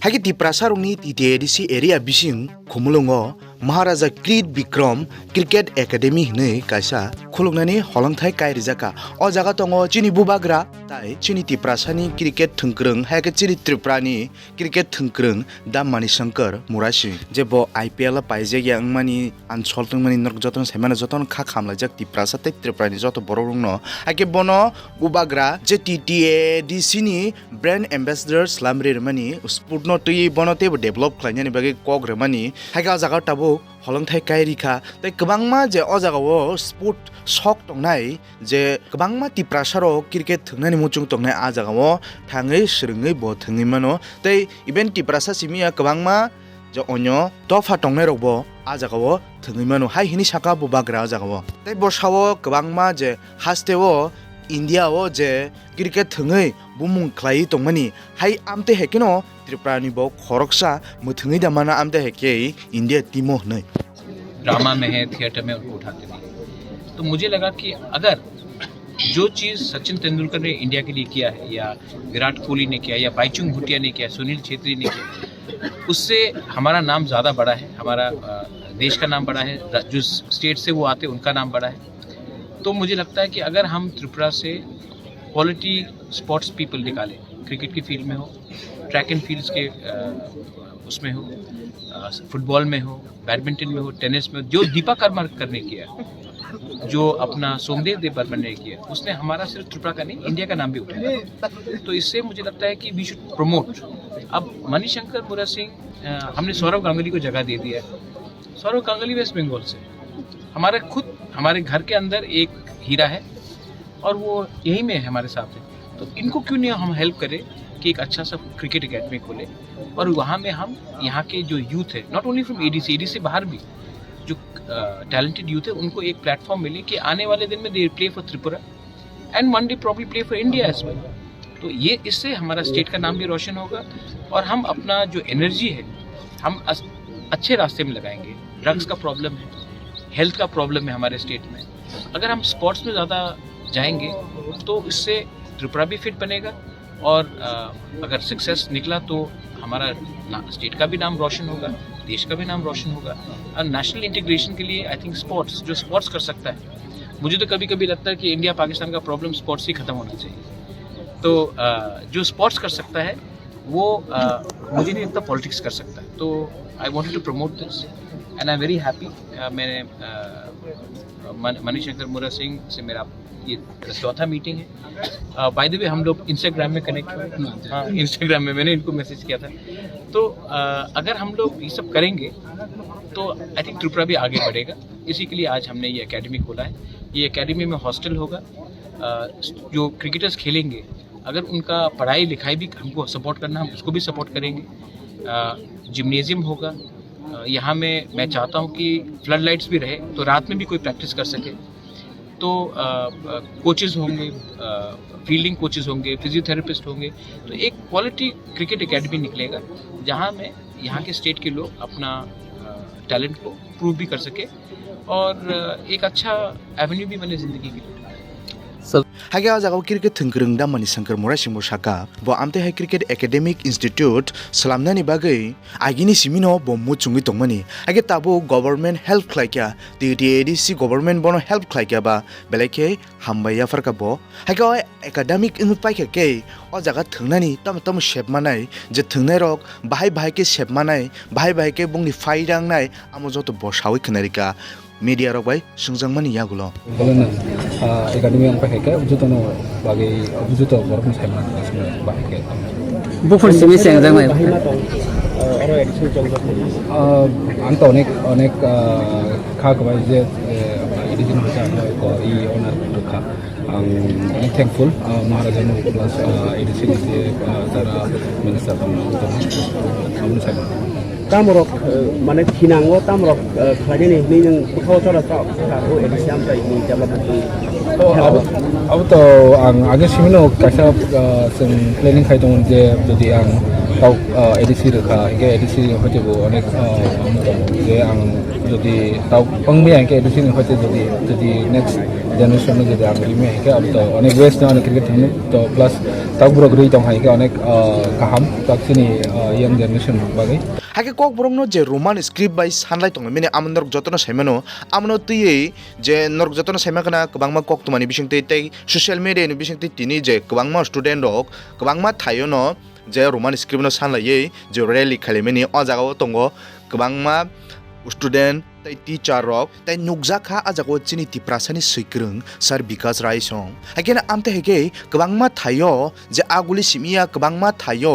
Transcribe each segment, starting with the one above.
Hagi Tiprasa Rwng Tv ADC area bising khumulungo Maharaja Krit Bikram Cricket Academy hne kaisa khulungnani holongthai kairijaka o jaga tongo chini Bubagra tai chini Tiprasa ni cricket thungkrung hagi chini Tripura ni cricket thungkrung da Manishankar Murarasing jebo IPL paije yang mani anchol tungmani nok joton semana joton kha khamlajak Tiprasa te Tripura ni joto borongno hagi bono Bubagra je TTADC ni brand ambassador slamri mani sputno tui bono te develop khlainani bagi kogre mani hagi jaga tabo holongthai kairika tai kwbangma je o jagao sport sok tongnai je kwbangma Tiprasa ro cricket thungnani muchung tongnai a jagao thangai srungai bo thungui mano tai event Tiprasa simia kwbangma je onyo tofa tongnai rokbo a jagao thungui mano hai hini saka Bubagra jagao tai borsao kwbangma je hasteo India o je cricket thungai bumung khlai tongmani hai amte hekino Tripura ni bo khoroksa muthungai damana amte heke India timo nei drama में है, theatre में उनको उठाते नहीं। तो मुझे लगा कि अगर जो चीज़ सचिन तेंदुलकर ने इंडिया के लिए किया है या विराट कोहली ने किया या बाईचुंग भूटिया ने किया, सुनील छेत्री ने किया, उससे हमारा नाम ज़्यादा बड़ा है, हमारा देश का नाम बड़ा है, जो स्टेट से वो आते उनका नाम बड़ा है। तो मुझे लगता है कि अगर हम त्रिपुरा से क्वालिटी स्पोर्ट्स पीपल निकालें, क्रिकेट की फील्ड में हो, ट्रैक एंड फील्ड्स के उसमें हो, फुटबॉल में हो, बैडमिंटन में हो, टेनिस में हो, जो दीपा कर्मकर ने किया, जो अपना सोमदेव देवबर्मन ने किया, उसने हमारा सिर्फ त्रिपुरा का नहीं इंडिया का नाम भी उठाया। तो इससे मुझे लगता है कि वी शुड प्रमोट। अब मणिशंकर मुरारसिंह, हमने सौरव गांगुली को जगह दे दिया है। सौरव गांगुली वेस्ट बंगाल से, हमारे घर के अंदर एक हीरा है और वो यही में है हमारे साथ है। तो इनको क्यों नहीं हम हेल्प करें कि एक अच्छा सा क्रिकेट एकेडमी खोले और वहाँ में हम यहाँ के जो यूथ है, नॉट ओनली फ्रॉम एडीसी से बाहर भी जो टैलेंटेड यूथ है, उनको एक प्लेटफॉर्म मिले कि आने वाले दिन में they play for Tripura and one day probably play for India as well. तो ये इससे हमारा स्टेट का नाम भी रोशन होगा और हम अपना जो एनर्जी है हम अच्छे रास्ते में लगाएंगे। ड्रग्स का प्रॉब्लम है, हेल्थ का प्रॉब्लम है हमारे स्टेट में। अगर हम स्पोर्ट्स में ज़्यादा जाएंगे तो इससे त्रिपुरा भी फिट बनेगा और अगर सक्सेस निकला तो हमारा स्टेट का भी नाम रोशन होगा, देश का भी नाम रोशन होगा। और नेशनल इंटीग्रेशन के लिए आई थिंक स्पोर्ट्स कर सकता है। मुझे तो कभी कभी लगता है कि इंडिया पाकिस्तान का प्रॉब्लम स्पोर्ट्स ही ख़त्म होना चाहिए। तो जो स्पोर्ट्स कर सकता है वो मुझे नहीं लगता पॉलिटिक्स कर सकता है। तो I wanted to promote this and I am very happy. मैंने मनीशंकर मुरारसिंग से मेरा ये चौथा मीटिंग है। बाय द वे हम लोग इंस्टाग्राम में कनेक्ट हुए। हाँ, इंस्टाग्राम में मैंने इनको मैसेज किया था। तो अगर हम लोग ये सब करेंगे तो आई थिंक त्रिपुरा भी आगे बढ़ेगा। इसी के लिए आज हमने ये एकेडमी खोला है। ये एकेडमी में हॉस्टल होगा, जो क्रिकेटर्स खेलेंगे अगर उनका पढ़ाई लिखाई भी हमको सपोर्ट करना, हम उसको भी सपोर्ट करेंगे। जिम्नेजियम होगा यहाँ में। मैं चाहता हूँ कि फ्लड लाइट्स भी रहे तो रात में भी कोई प्रैक्टिस कर सके। तो कोचेज़ होंगे, फील्डिंग कोचेज़ होंगे, फिजियोथेरेपिस्ट होंगे। तो एक क्वालिटी क्रिकेट एकेडमी निकलेगा जहाँ में यहाँ के स्टेट के लोग अपना टैलेंट को प्रूव भी कर सके और एक अच्छा एवेन्यू भी बने ज़िंदगी के लिए। Hagi a jagao cricket thungkrung da Manishankar Murarasing bo saka bo amte hai cricket academic institute slamnani bagai agini simino bo muchungi tongmani hagi tabo government help khlaikya TTADC government bono help khlaikya ba beleke hambaya farka bo hagi academic in paikya ke o jaga thungnani tam shape manai je thungnai rok bahai ke shape manai bahai ke bungni fairang nai amo joto bo sawi khnarika media rok bai sungjangmani yagulo bolana academy ang pakai ujutono bagi ujuto borok saimna asme pakai bufur simi sengjang mai oro edisi jolga ang to onek kha ko bai je edisi no ja ko I owner to kha ang thankful Maharaja plus edisi je tara minister amno saimna Tamrok mana hinango tamrok khlajini ni nang putho chora ta o exam tai ni development अब तो आगे सिमिनो कैसा संग planning खाई तो मुझे जो दिया তাও ADC রোখা একে ADC হইতে অনেক যে আং যদি তাও পংমে একে ADC হইতে যদি নেক্সট জেনারেশন যদি আং রিমে একে আব তো অনেক ওয়েস্ট অনেক ক্রিকেট থামে তো প্লাস তাও পুরো গ্রই তং হাইকে অনেক কাহাম তাকসিনি ইয়াং জেনারেশন বাগै হাকে Kokborok no je roman script by sanlai tong mini amon norok jotono saimano amno tui je norok jotono saimakana kwbangma kok tumani bisingtei tei social media ni bisingtei tini je kwbangma student rok kwbangma thaio no je roman script no sanlaiye je rally khalimani o jagao tongo kwbangma student tei teacher rok tei nukjaka ajago chini Tiprasa ni swikrung sir Vikas Rai song hakena amte hege kwbangma thaio je aguli simia kwbangma thaio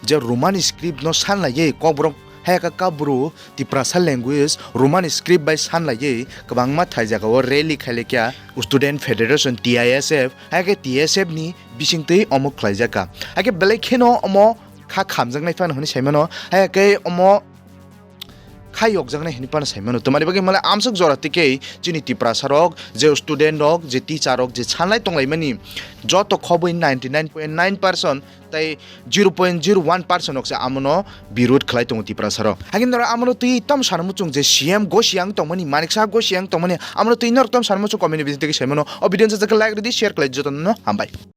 je roman script no sanlaiye Kokborok heka kabru Tiprasa language roman script by sanlaiye kwbangma thaijagao rally khailekya student federation TISF heke TSF ni bisingtei omo khlaijaka heke belaikheno omo kha khamjangnai fan honi saimano heke omo খাইক জাগনে হিনি পানা সাইমানো তোমারি বাগে মালে আমসক জরাতিকে চিনি Tiprasa rock যে student rock যে teacher rock যে ছানলাই তংলাই মানি যত খবই 99.9% তাই 0.01% হকছে আমনো বিরোধ খালাই তং Tiprasa রক হাগিন দরা আমনো তুই তম সানমুচুং যে সিএম গো সিয়াং তংমানি মানিকসা গো সিয়াং তংমানি আমনো তুই নর তম সানমুচুং কমিউনিটি থেকে সাইমানো ও ভিডিও জাকা লাইক রেডি শেয়ার খালাই যতন হামবাই